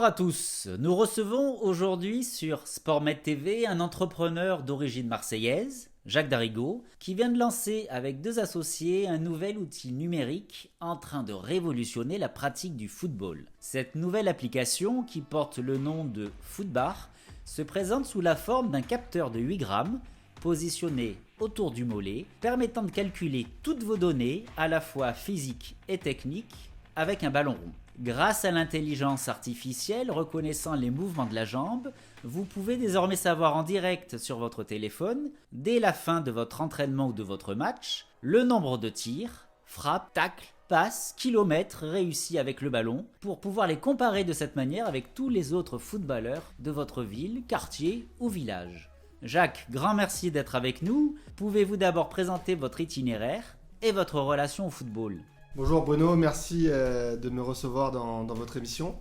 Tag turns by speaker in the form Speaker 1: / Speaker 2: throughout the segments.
Speaker 1: Bonjour à tous, nous recevons aujourd'hui sur SportMed TV un entrepreneur d'origine marseillaise, Jacques Darigot, qui vient de lancer avec deux associés un nouvel outil numérique en train de révolutionner la pratique du football. Cette nouvelle application, qui porte le nom de Footbar, se présente sous la forme d'un capteur de 8 grammes positionné autour du mollet, permettant de calculer toutes vos données, à la fois physiques et techniques, avec un ballon rond. Grâce à l'intelligence artificielle reconnaissant les mouvements de la jambe, vous pouvez désormais savoir en direct sur votre téléphone, dès la fin de votre entraînement ou de votre match, le nombre de tirs, frappes, tacles, passes, kilomètres réussis avec le ballon, pour pouvoir les comparer de cette manière avec tous les autres footballeurs de votre ville, quartier ou village. Jacques, grand merci d'être avec nous. Pouvez-vous d'abord présenter votre itinéraire et votre relation au football ?
Speaker 2: Bonjour Bruno, merci de me recevoir dans votre émission.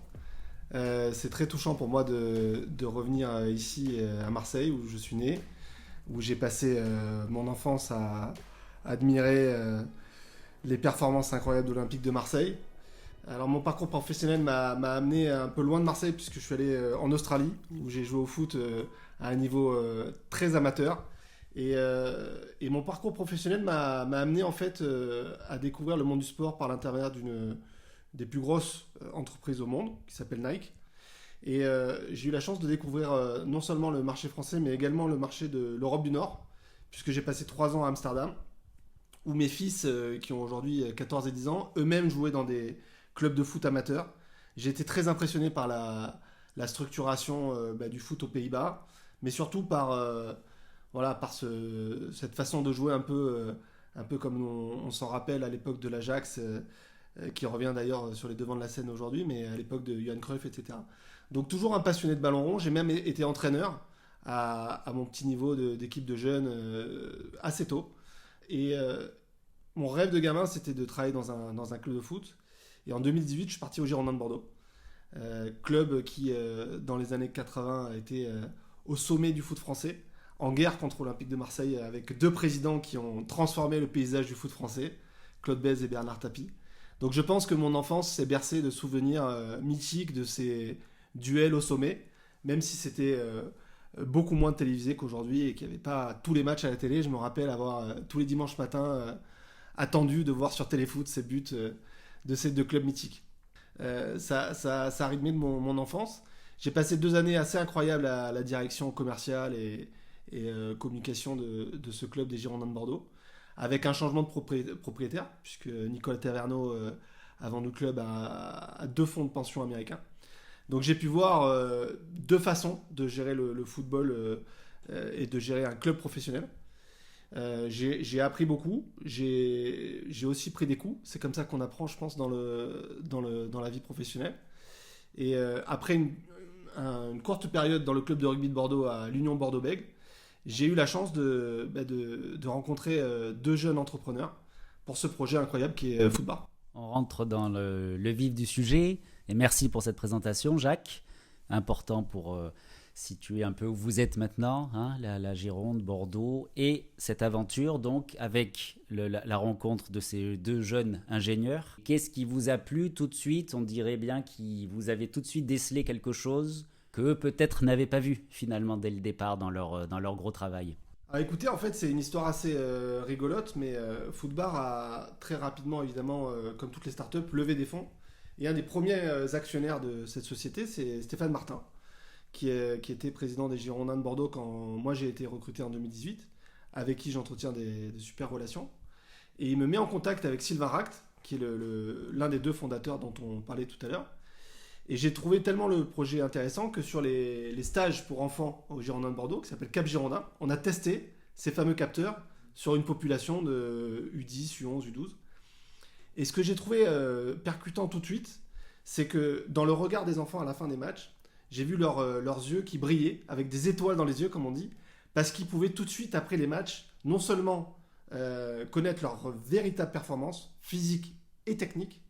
Speaker 2: C'est très touchant pour moi de revenir ici à Marseille où je suis né, où j'ai passé mon enfance à admirer les performances incroyables de l'Olympique de Marseille. Alors mon parcours professionnel m'a amené un peu loin de Marseille puisque je suis allé en Australie où j'ai joué au foot à un niveau très amateur. Et mon parcours professionnel m'a amené en fait à découvrir le monde du sport par l'intermédiaire d'une des plus grosses entreprises au monde qui s'appelle Nike. Et j'ai eu la chance de découvrir non seulement le marché français mais également le marché de l'Europe du Nord puisque j'ai passé 3 ans à Amsterdam où mes fils qui ont aujourd'hui 14 et 10 ans eux-mêmes jouaient dans des clubs de foot amateurs. J'ai été très impressionné par la structuration du foot aux Pays-Bas mais surtout par cette façon de jouer un peu comme on s'en rappelle à l'époque de l'Ajax, qui revient d'ailleurs sur les devants de la scène aujourd'hui, mais à l'époque de Johan Cruyff, etc. Donc toujours un passionné de ballon rond, j'ai même été entraîneur à mon petit niveau d'équipe de jeunes assez tôt. Et mon rêve de gamin, c'était de travailler dans un club de foot. Et en 2018, je suis parti au Girondins de Bordeaux, club qui, dans les années 80, a été au sommet du foot français, en guerre contre l'Olympique de Marseille avec deux présidents qui ont transformé le paysage du foot français, Claude Bèze et Bernard Tapie. Donc je pense que mon enfance s'est bercée de souvenirs mythiques de ces duels au sommet, même si c'était beaucoup moins télévisé qu'aujourd'hui et qu'il n'y avait pas tous les matchs à la télé. Je me rappelle avoir tous les dimanches matins attendu de voir sur Téléfoot ces buts de ces deux clubs mythiques. Ça a rythmé de mon enfance. J'ai passé 2 années assez incroyables à la direction commerciale et communication de ce club des Girondins de Bordeaux, avec un changement de propriétaire, puisque Nicolas Taverneau a vendu le club à 2 fonds de pension américains. Donc j'ai pu voir 2 façons de gérer le football et de gérer un club professionnel. J'ai appris beaucoup, j'ai aussi pris des coups, c'est comme ça qu'on apprend je pense dans la vie professionnelle. Et après une courte période dans le club de rugby de Bordeaux à l'Union Bordeaux-Bègles, j'ai eu la chance de rencontrer 2 jeunes entrepreneurs pour ce projet incroyable qui est Footbar.
Speaker 1: On rentre dans le vif du sujet et merci pour cette présentation Jacques, important pour situer un peu où vous êtes maintenant, hein, la Gironde, Bordeaux et cette aventure donc avec la rencontre de ces 2 jeunes ingénieurs. Qu'est-ce qui vous a plu tout de suite ? On dirait bien que vous avez tout de suite décelé quelque chose qu'eux peut-être n'avaient pas vu finalement dès le départ dans leur gros travail.
Speaker 2: Ah, écoutez, en fait, c'est une histoire assez rigolote, mais Footbar a très rapidement, évidemment, comme toutes les startups, levé des fonds. Et un des premiers actionnaires de cette société, c'est Stéphane Martin, qui était président des Girondins de Bordeaux quand moi j'ai été recruté en 2018, avec qui j'entretiens des super relations. Et il me met en contact avec Sylvain Ract, qui est l'un des 2 fondateurs dont on parlait tout à l'heure. Et j'ai trouvé tellement le projet intéressant que sur les stages pour enfants au Girondins de Bordeaux, qui s'appelle Cap Girondin, on a testé ces fameux capteurs sur une population de U10, U11, U12. Et ce que j'ai trouvé percutant tout de suite, c'est que dans le regard des enfants à la fin des matchs, j'ai vu leurs yeux qui brillaient, avec des étoiles dans les yeux, comme on dit, parce qu'ils pouvaient tout de suite, après les matchs, non seulement connaître leur véritable performance physique et technique,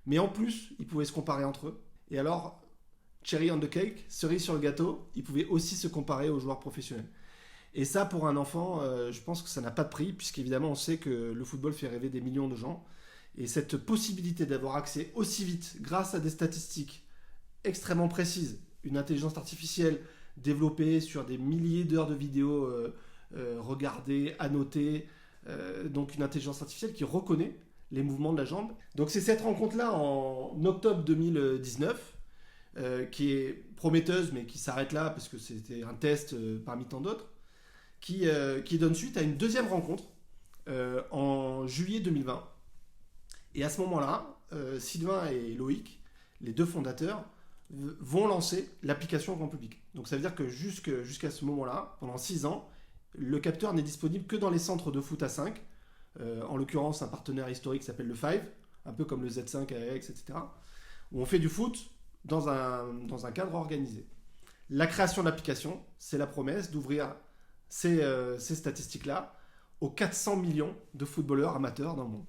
Speaker 2: mais en plus, ils pouvaient se comparer entre eux. Et alors, cherry on the cake, cerise sur le gâteau, ils pouvaient aussi se comparer aux joueurs professionnels. Et ça, pour un enfant, je pense que ça n'a pas de prix, puisqu'évidemment, on sait que le football fait rêver des millions de gens. Et cette possibilité d'avoir accès aussi vite, grâce à des statistiques extrêmement précise, une intelligence artificielle développée sur des milliers d'heures de vidéos regardées, annotées, donc une intelligence artificielle qui reconnaît les mouvements de la jambe. Donc c'est cette rencontre-là en octobre 2019 qui est prometteuse mais qui s'arrête là parce que c'était un test parmi tant d'autres, qui donne suite à une deuxième rencontre en juillet 2020. Et à ce moment-là, Sylvain et Loïc, les deux fondateurs, vont lancer l'application grand public. Donc ça veut dire que jusqu'à ce moment-là, pendant 6 ans, le capteur n'est disponible que dans les centres de foot à 5, en l'occurrence un partenaire historique qui s'appelle le Five, un peu comme le Z5 à Aix, etc., où on fait du foot dans un cadre organisé. La création de l'application, c'est la promesse d'ouvrir ces statistiques-là aux 400 millions de footballeurs amateurs dans le monde.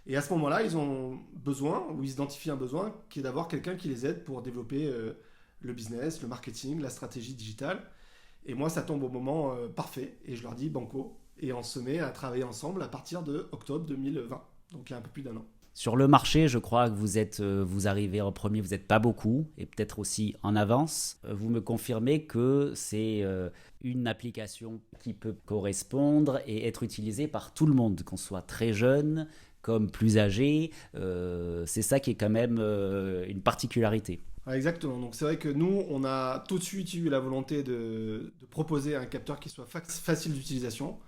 Speaker 2: Et à ce moment-là, ils ont besoin, ou ils identifient un besoin, qui est d'avoir quelqu'un qui les aide pour développer le business, le marketing, la stratégie digitale. Et moi, ça tombe au moment parfait, et je leur dis banco, et on se met à travailler ensemble à partir de octobre 2020, donc il y a un peu plus d'1 an.
Speaker 1: Sur le marché, je crois que vous arrivez en premier, vous n'êtes pas beaucoup, et peut-être aussi en avance. Vous me confirmez que c'est une application qui peut correspondre et être utilisée par tout le monde, qu'on soit très jeune comme plus âgé. C'est ça qui est quand même une particularité.
Speaker 2: Ouais, exactement, donc c'est vrai que nous, on a tout de suite eu la volonté de proposer un capteur qui soit facile d'utilisation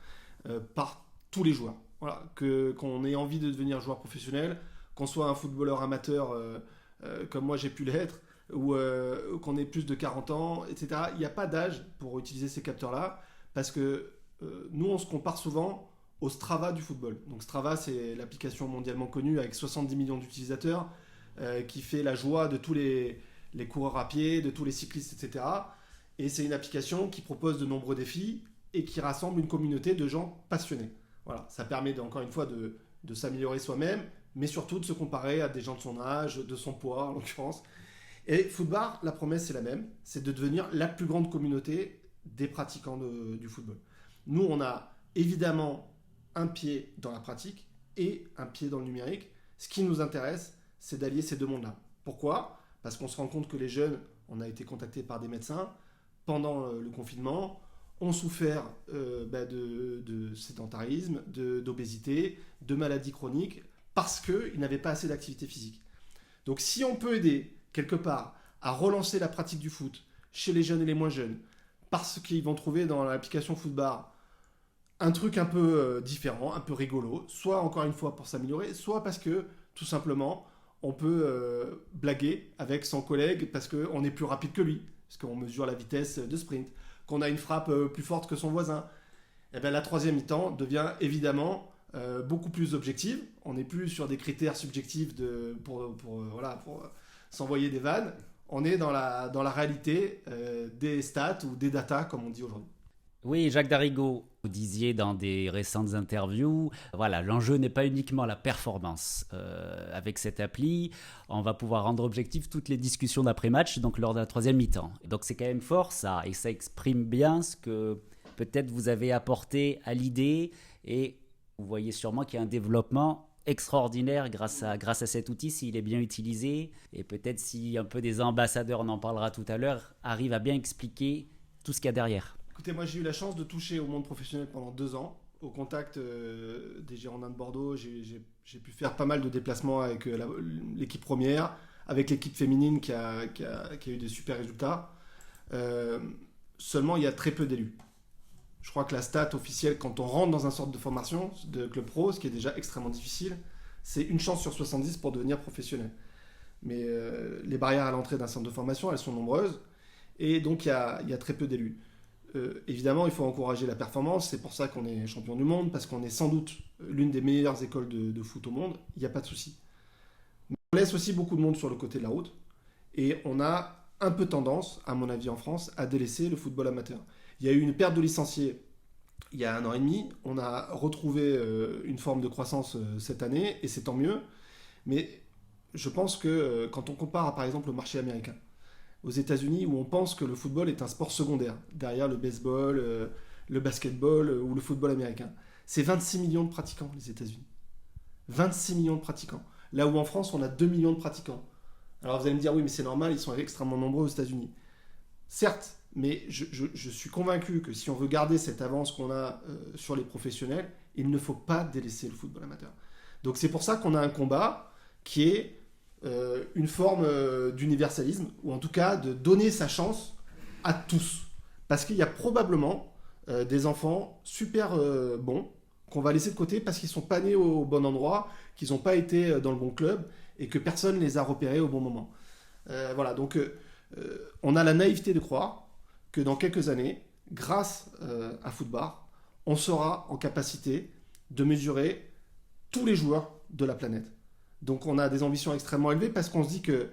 Speaker 2: par tous les joueurs. Voilà, qu'on ait envie de devenir joueur professionnel, qu'on soit un footballeur amateur comme moi j'ai pu l'être, ou qu'on ait plus de 40 ans, etc. Il n'y a pas d'âge pour utiliser ces capteurs-là, parce que nous, on se compare souvent au Strava du football. Donc Strava, c'est l'application mondialement connue avec 70 millions d'utilisateurs, qui fait la joie de tous les coureurs à pied, de tous les cyclistes, etc. Et c'est une application qui propose de nombreux défis et qui rassemble une communauté de gens passionnés. Voilà, ça permet encore une fois de s'améliorer soi-même, mais surtout de se comparer à des gens de son âge, de son poids en l'occurrence. Et Footbar, la promesse c'est la même, c'est de devenir la plus grande communauté des pratiquants du football. Nous, on a évidemment un pied dans la pratique et un pied dans le numérique. Ce qui nous intéresse, c'est d'allier ces deux mondes-là. Pourquoi ? Parce qu'on se rend compte que les jeunes, on a été contactés par des médecins pendant le confinement, ont souffert de sédentarisme, d'obésité, de maladies chroniques, parce qu'ils n'avaient pas assez d'activité physique. Donc si on peut aider, quelque part, à relancer la pratique du foot chez les jeunes et les moins jeunes, parce qu'ils vont trouver dans l'application Footbar un truc un peu différent, un peu rigolo, soit encore une fois pour s'améliorer, soit parce que, tout simplement, on peut blaguer avec son collègue parce qu'on est plus rapide que lui, parce qu'on mesure la vitesse de sprint, qu'on a une frappe plus forte que son voisin. Et bien, la troisième mi-temps devient évidemment beaucoup plus objective. On n'est plus sur des critères subjectifs pour s'envoyer des vannes. On est dans la réalité des stats ou des datas, comme on dit aujourd'hui.
Speaker 1: Oui, Jacques Darigo, vous disiez dans des récentes interviews, voilà, l'enjeu n'est pas uniquement la performance. Avec cette appli, on va pouvoir rendre objectif toutes les discussions d'après-match, donc lors de la troisième mi-temps. Donc c'est quand même fort ça, et ça exprime bien ce que peut-être vous avez apporté à l'idée, et vous voyez sûrement qu'il y a un développement extraordinaire grâce à cet outil s'il est bien utilisé, et peut-être si un peu des ambassadeurs, on en parlera tout à l'heure, arrivent à bien expliquer tout ce qu'il y a derrière.
Speaker 2: Écoutez, moi j'ai eu la chance de toucher au monde professionnel pendant 2 ans, au contact des Girondins de Bordeaux. J'ai pu faire pas mal de déplacements avec l'équipe première, avec l'équipe féminine qui a eu des super résultats. Seulement, il y a très peu d'élus. Je crois que la stat officielle, quand on rentre dans un centre de formation de club pro, ce qui est déjà extrêmement difficile, c'est une chance sur 70 pour devenir professionnel. Mais les barrières à l'entrée d'un centre de formation, elles sont nombreuses, et donc il y a très peu d'élus. Évidemment, il faut encourager la performance, c'est pour ça qu'on est champion du monde, parce qu'on est sans doute l'une des meilleures écoles de foot au monde, il n'y a pas de souci. Mais on laisse aussi beaucoup de monde sur le côté de la route, et on a un peu tendance, à mon avis en France, à délaisser le football amateur. Il y a eu une perte de licenciés il y a 1 an et demi, on a retrouvé une forme de croissance cette année, et c'est tant mieux, mais je pense que quand on compare par exemple au marché américain, aux États-Unis, où on pense que le football est un sport secondaire, derrière le baseball, le basketball ou le football américain. C'est 26 millions de pratiquants, les États-Unis. 26 millions de pratiquants. Là où en France, on a 2 millions de pratiquants. Alors vous allez me dire, oui, mais c'est normal, ils sont extrêmement nombreux aux États-Unis. Certes, mais je suis convaincu que si on veut garder cette avance qu'on a sur les professionnels, il ne faut pas délaisser le football amateur. Donc c'est pour ça qu'on a un combat qui est une forme d'universalisme, ou en tout cas de donner sa chance à tous. Parce qu'il y a probablement des enfants super bons qu'on va laisser de côté parce qu'ils ne sont pas nés au bon endroit, qu'ils n'ont pas été dans le bon club et que personne ne les a repérés au bon moment. Voilà, donc on a la naïveté de croire que dans quelques années, grâce à Footbar, on sera en capacité de mesurer tous les joueurs de la planète. Donc on a des ambitions extrêmement élevées parce qu'on se dit que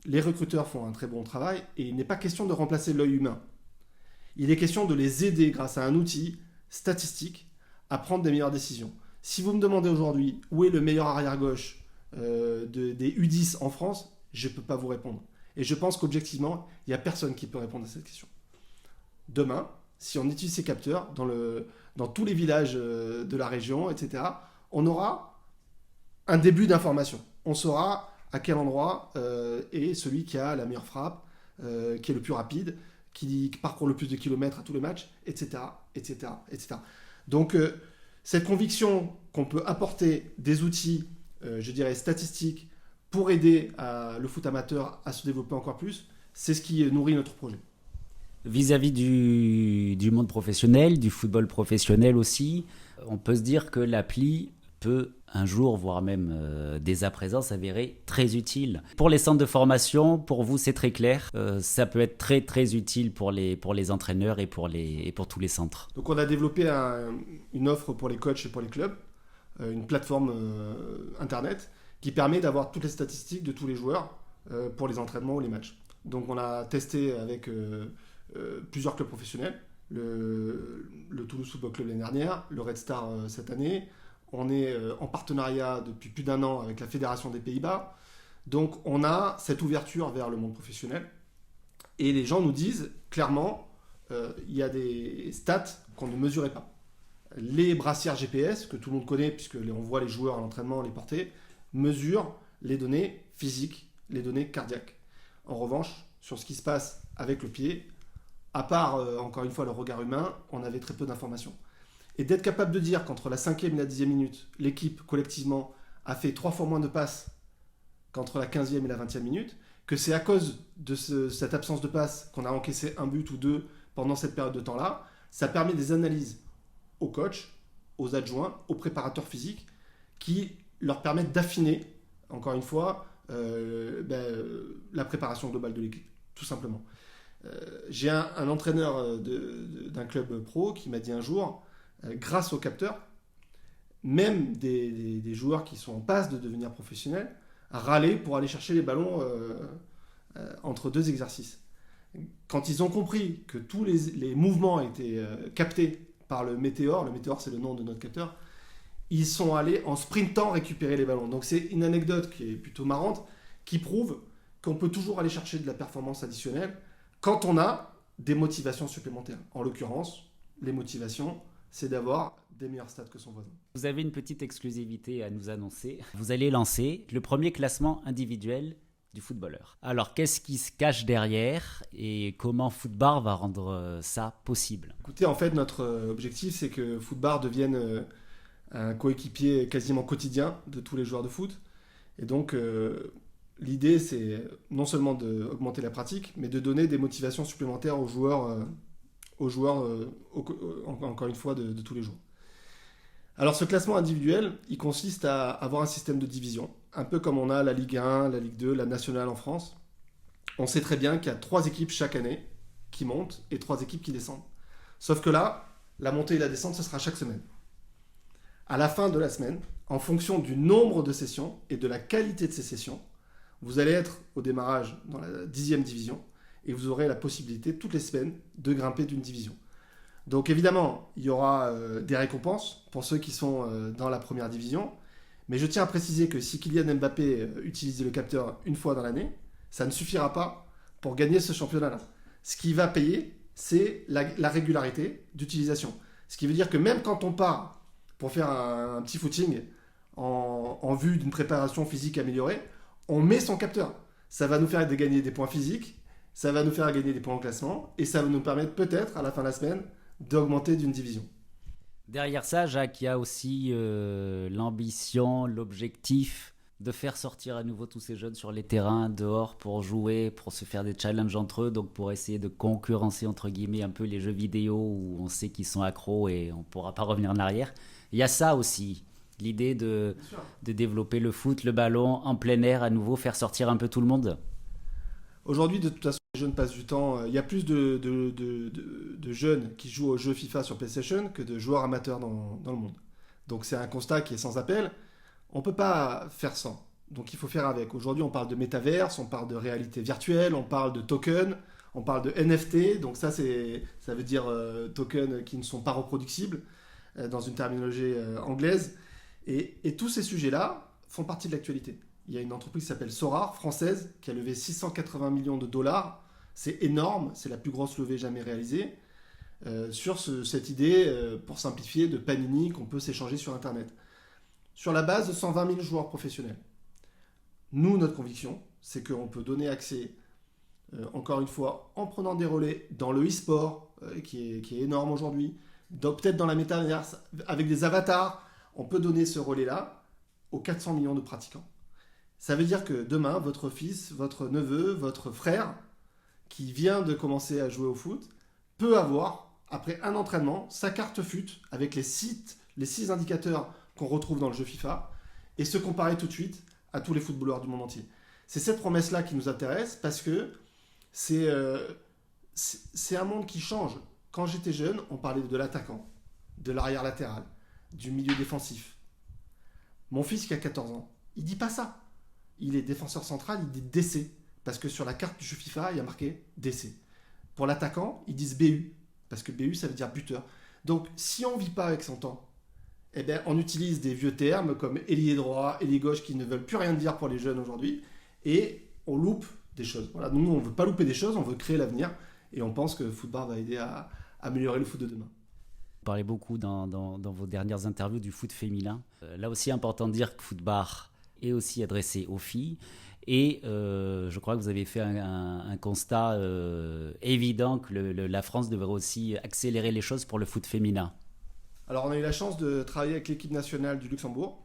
Speaker 2: les recruteurs font un très bon travail et il n'est pas question de remplacer l'œil humain. Il est question de les aider grâce à un outil statistique à prendre des meilleures décisions. Si vous me demandez aujourd'hui où est le meilleur arrière-gauche des U10 en France, je ne peux pas vous répondre. Et je pense qu'objectivement, il n'y a personne qui peut répondre à cette question. Demain, si on utilise ces capteurs dans tous les villages de la région, etc., on aura un début d'information. On saura à quel endroit est celui qui a la meilleure frappe, qui est le plus rapide, qui parcourt le plus de kilomètres à tous les matchs, etc. etc., etc. Donc, cette conviction qu'on peut apporter des outils, je dirais, statistiques pour aider le foot amateur à se développer encore plus, c'est ce qui nourrit notre projet.
Speaker 1: Vis-à-vis du monde professionnel, du football professionnel aussi, on peut se dire que l'appli peut un jour, voire même dès à présent, s'avérer très utile. Pour les centres de formation, pour vous, c'est très clair. Ça peut être très, très utile pour les entraîneurs et pour tous les centres.
Speaker 2: Donc on a développé une offre pour les coachs et pour les clubs, une plateforme Internet qui permet d'avoir toutes les statistiques de tous les joueurs pour les entraînements ou les matchs. Donc on a testé avec plusieurs clubs professionnels, le Toulouse Football Club l'année dernière, le Red Star cette année. On est en partenariat depuis plus d'1 an avec la Fédération des Pays-Bas. Donc on a cette ouverture vers le monde professionnel. Et les gens nous disent clairement, il y a des stats qu'on ne mesurait pas. Les brassières GPS, que tout le monde connaît puisque on voit les joueurs à l'entraînement les porter, mesurent les données physiques, les données cardiaques. En revanche, sur ce qui se passe avec le pied, à part encore une fois le regard humain, on avait très peu d'informations. Et d'être capable de dire qu'entre la 5e et la 10e minute, l'équipe collectivement a fait 3 fois moins de passes qu'entre la 15e et la 20e minute, que c'est à cause de cette absence de passes qu'on a encaissé un but ou deux pendant cette période de temps-là, ça permet des analyses aux coachs, aux adjoints, aux préparateurs physiques, qui leur permettent d'affiner, encore une fois, la préparation globale de l'équipe, tout simplement. J'ai un entraîneur d'un club pro qui m'a dit un jour, grâce aux capteurs, même des joueurs qui sont en passe de devenir professionnels râlaient pour aller chercher les ballons entre 2 exercices. Quand ils ont compris que tous les mouvements étaient captés par le Météor c'est le nom de notre capteur, ils sont allés en sprintant récupérer les ballons. Donc c'est une anecdote qui est plutôt marrante, qui prouve qu'on peut toujours aller chercher de la performance additionnelle quand on a des motivations supplémentaires. En l'occurrence, les motivations, c'est d'avoir des meilleurs stats que son voisin.
Speaker 1: Vous avez une petite exclusivité à nous annoncer. Vous allez lancer le premier classement individuel du footballeur. Alors, qu'est-ce qui se cache derrière et comment Footbar va rendre ça possible ?
Speaker 2: Écoutez, en fait, notre objectif, c'est que Footbar devienne un coéquipier quasiment quotidien de tous les joueurs de foot. Et donc, l'idée, c'est non seulement d'augmenter la pratique, mais de donner des motivations supplémentaires aux joueurs encore une fois, de tous les jours. Alors ce classement individuel, il consiste à avoir un système de division, un peu comme on a la Ligue 1, la Ligue 2, la Nationale en France. On sait très bien qu'il y a 3 équipes chaque année qui montent et 3 équipes qui descendent. Sauf que là, la montée et la descente, ce sera chaque semaine. À la fin de la semaine, en fonction du nombre de sessions et de la qualité de ces sessions, vous allez être au démarrage dans la 10e division, et vous aurez la possibilité toutes les semaines de grimper d'une division. Donc évidemment, il y aura des récompenses pour ceux qui sont dans la première division, mais je tiens à préciser que si Kylian Mbappé utilise le capteur une fois dans l'année, ça ne suffira pas pour gagner ce championnat-là. Ce qui va payer, c'est la régularité d'utilisation. Ce qui veut dire que même quand on part pour faire un petit footing en vue d'une préparation physique améliorée, on met son capteur. ça va nous faire gagner des points physiques, ça va nous faire gagner des points en classement, et ça va nous permettre peut-être, à la fin de la semaine, d'augmenter d'une division.
Speaker 1: Derrière ça, Jacques, il y a aussi l'ambition, l'objectif de faire sortir à nouveau tous ces jeunes sur les terrains, dehors, pour jouer, pour se faire des challenges entre eux, donc pour essayer de concurrencer, entre guillemets, un peu les jeux vidéo où on sait qu'ils sont accros et on ne pourra pas revenir en arrière. Il y a ça aussi, l'idée de développer le foot, le ballon, en plein air, à nouveau, faire sortir un peu tout le monde.
Speaker 2: Aujourd'hui, de toute façon, les jeunes passent du temps. Il y a plus de jeunes qui jouent aux jeux FIFA sur PlayStation que de joueurs amateurs dans le monde. Donc c'est un constat qui est sans appel. On ne peut pas faire sans. Donc il faut faire avec. Aujourd'hui, on parle de métaverse, on parle de réalité virtuelle, on parle de tokens, on parle de NFT. Donc ça veut dire tokens qui ne sont pas reproductibles dans une terminologie anglaise. Et tous ces sujets-là font partie de l'actualité. Il y a une entreprise qui s'appelle Sorar, française, qui a levé 680 millions de dollars. C'est énorme, c'est la plus grosse levée jamais réalisée. Sur cette idée, pour simplifier, de Panini qu'on peut s'échanger sur Internet. Sur la base de 120 000 joueurs professionnels. Nous, notre conviction, c'est qu'on peut donner accès, encore une fois, en prenant des relais dans le e-sport, qui est énorme aujourd'hui, peut-être dans la métaverse, avec des avatars, on peut donner ce relais-là aux 400 millions de pratiquants. Ça veut dire que demain, votre fils, votre neveu, votre frère, qui vient de commencer à jouer au foot, peut avoir, après un entraînement, sa carte FUT avec les 6 indicateurs qu'on retrouve dans le jeu FIFA et se comparer tout de suite à tous les footballeurs du monde entier. C'est cette promesse-là qui nous intéresse parce que c'est un monde qui change. Quand j'étais jeune, on parlait de l'attaquant, de l'arrière latéral, du milieu défensif. Mon fils qui a 14 ans, il dit pas ça. Il est défenseur central, il dit DC. Parce que sur la carte du jeu FIFA, il y a marqué DC. Pour l'attaquant, ils disent BU. Parce que BU, ça veut dire buteur. Donc, si on ne vit pas avec son temps, eh bien, on utilise des vieux termes comme ailier droit, ailier gauche qui ne veulent plus rien dire pour les jeunes aujourd'hui. Et on loupe des choses. Voilà, nous, on ne veut pas louper des choses, on veut créer l'avenir. Et on pense que Footbar va aider à améliorer le foot de demain.
Speaker 1: Vous parlez beaucoup dans vos dernières interviews du foot féminin. Là aussi, important de dire que Footbar est aussi adressé aux filles. Et je crois que vous avez fait un constat évident que la France devrait aussi accélérer les choses pour le foot féminin.
Speaker 2: Alors on a eu la chance de travailler avec l'équipe nationale du Luxembourg,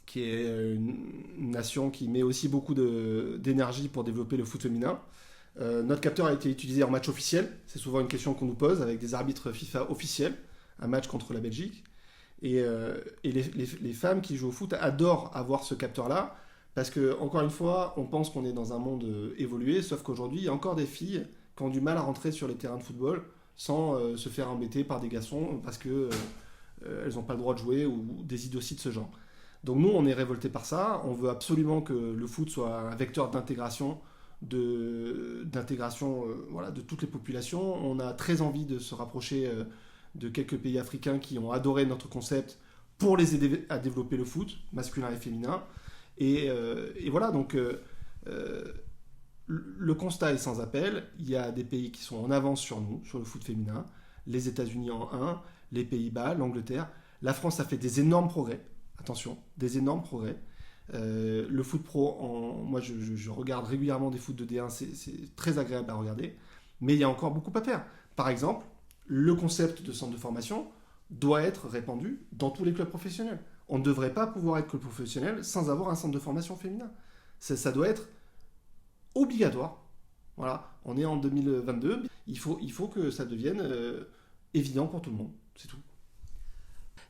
Speaker 2: qui est une nation qui met aussi beaucoup d'énergie pour développer le foot féminin. Notre capteur a été utilisé en match officiel, c'est souvent une question qu'on nous pose, avec des arbitres FIFA officiels, un match contre la Belgique. Et les femmes qui jouent au foot adorent avoir ce capteur-là, parce que, encore une fois, on pense qu'on est dans un monde évolué, sauf qu'aujourd'hui, il y a encore des filles qui ont du mal à rentrer sur les terrains de football sans se faire embêter par des garçons parce qu'elles n'ont pas le droit de jouer ou des idioties de ce genre. Donc nous, on est révoltés par ça. On veut absolument que le foot soit un vecteur d'intégration, voilà, de toutes les populations. On a très envie de se rapprocher de quelques pays africains qui ont adoré notre concept pour les aider à développer le foot, masculin et féminin. Et voilà, donc le constat est sans appel. Il y a des pays qui sont en avance sur nous, sur le foot féminin. Les États-Unis en 1, les Pays-Bas, l'Angleterre. La France a fait des énormes progrès. Attention, des énormes progrès. Le foot pro, moi je regarde régulièrement des foot de D1, c'est très agréable à regarder. Mais il y a encore beaucoup à faire. Par exemple, le concept de centre de formation doit être répandu dans tous les clubs professionnels. On ne devrait pas pouvoir être club professionnel sans avoir un centre de formation féminin. Ça doit être obligatoire. Voilà, on est en 2022. Il faut que ça devienne évident pour tout le monde. C'est tout.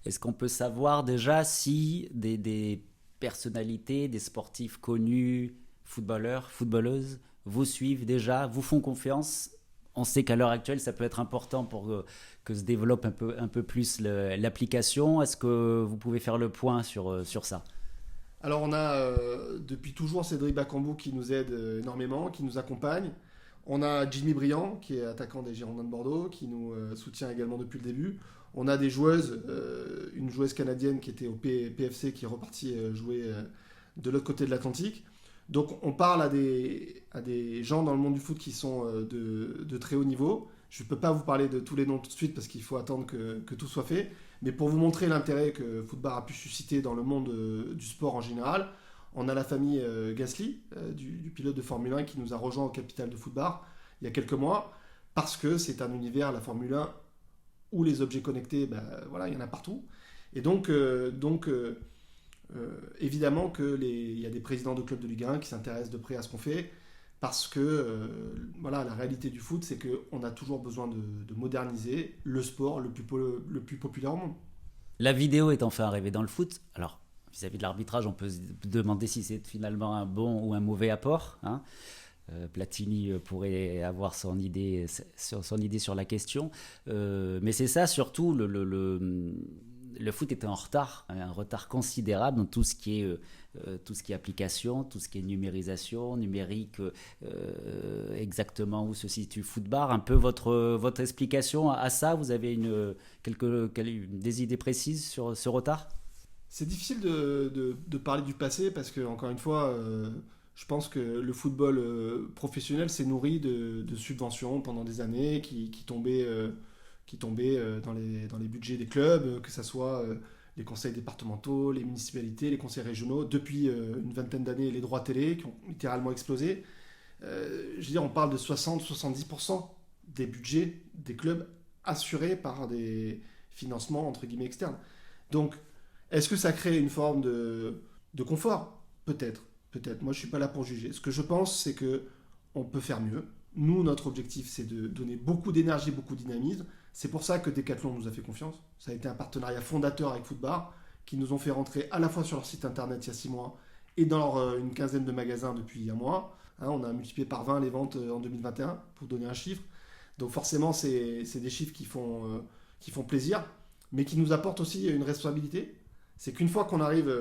Speaker 1: Est-ce qu'on peut savoir déjà si des personnalités, des sportifs connus, footballeurs, footballeuses, vous suivent déjà, vous font confiance? On sait qu'à l'heure actuelle, ça peut être important pour que se développe un peu plus l'application. Est-ce que vous pouvez faire le point sur ça?
Speaker 2: Alors on a depuis toujours Cédric Bakambu qui nous aide énormément, qui nous accompagne. On a Jimmy Briand qui est attaquant des Girondins de Bordeaux, qui nous soutient également depuis le début. On a des joueuses, une joueuse canadienne qui était au PFC qui est repartie jouer de l'autre côté de l'Atlantique. Donc on parle à des gens dans le monde du foot qui sont de très haut niveau. Je ne peux pas vous parler de tous les noms tout de suite parce qu'il faut attendre que tout soit fait. Mais pour vous montrer l'intérêt que Footbar a pu susciter dans le monde du sport en général, On a la famille Gasly, du pilote de Formule 1 qui nous a rejoint au Capital de Footbar il y a quelques mois, parce que c'est un univers, la Formule 1, où les objets connectés, voilà, il y en a partout. Et donc évidemment qu'il y a des présidents de clubs de Ligue 1 qui s'intéressent de près à ce qu'on fait, parce que voilà, la réalité du foot, c'est qu'on a toujours besoin de moderniser le sport le plus populaire au monde.
Speaker 1: La vidéo est enfin arrivée dans le foot. Alors, vis-à-vis de l'arbitrage, on peut se demander si c'est finalement un bon ou un mauvais apport, hein. Platini pourrait avoir son idée sur la question. Mais c'est ça, surtout, le foot était en retard, un retard considérable dans tout ce qui est application, tout ce qui est numérisation, numérique, exactement où se situe Footbar. Un peu votre explication à ça, vous avez des idées précises sur ce retard?
Speaker 2: C'est difficile de parler du passé parce que, encore une fois, je pense que le football professionnel s'est nourri de subventions pendant des années qui tombaient, dans les budgets des clubs, que ce soit les conseils départementaux, les municipalités, les conseils régionaux. Depuis une vingtaine d'années, les droits télé qui ont littéralement explosé. Je veux dire, on parle de 60-70% des budgets des clubs assurés par des financements entre guillemets externes. Donc, est-ce que ça crée une forme de confort? Peut-être. Moi, je ne suis pas là pour juger. Ce que je pense, c'est qu'on peut faire mieux. Nous, notre objectif, c'est de donner beaucoup d'énergie, beaucoup de dynamisme. C'est pour ça que Decathlon nous a fait confiance. Ça a été un partenariat fondateur avec Footbar, qui nous ont fait rentrer à la fois sur leur site internet il y a 6 mois et dans une quinzaine de magasins depuis un mois. On a multiplié par 20 les ventes en 2021, pour donner un chiffre. Donc forcément, c'est des chiffres qui font plaisir, mais qui nous apportent aussi une responsabilité. C'est qu'une fois qu'on arrive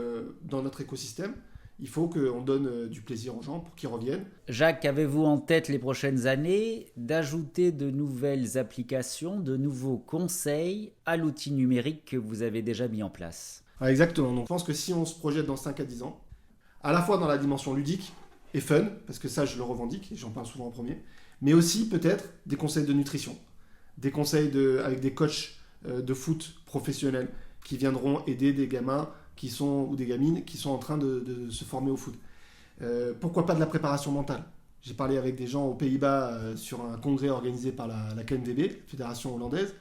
Speaker 2: dans notre écosystème, il faut qu'on donne du plaisir aux gens pour qu'ils reviennent.
Speaker 1: Jacques, avez-vous en tête les prochaines années d'ajouter de nouvelles applications, de nouveaux conseils à l'outil numérique que vous avez déjà mis en place?
Speaker 2: Exactement. Donc, je pense que si on se projette dans 5 à 10 ans, à la fois dans la dimension ludique et fun, parce que ça je le revendique et j'en parle souvent en premier, mais aussi peut-être des conseils de nutrition, des conseils avec des coachs de foot professionnels qui viendront aider des gamins ou des gamines qui sont en train de se former au foot. Pourquoi pas de la préparation mentale? J'ai parlé avec des gens aux Pays-Bas sur un congrès organisé par la KNVB, Fédération hollandaise,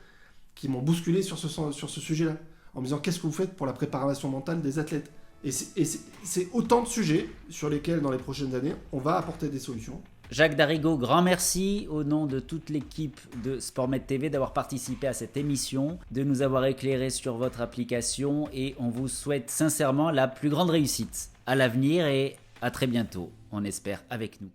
Speaker 2: qui m'ont bousculé sur ce sujet-là, en me disant qu'est-ce que vous faites pour la préparation mentale des athlètes? Et c'est autant de sujets sur lesquels, dans les prochaines années, on va apporter des solutions.
Speaker 1: Jacques Darigo, grand merci au nom de toute l'équipe de SportMed TV d'avoir participé à cette émission, de nous avoir éclairé sur votre application et on vous souhaite sincèrement la plus grande réussite à l'avenir et à très bientôt, on espère avec nous.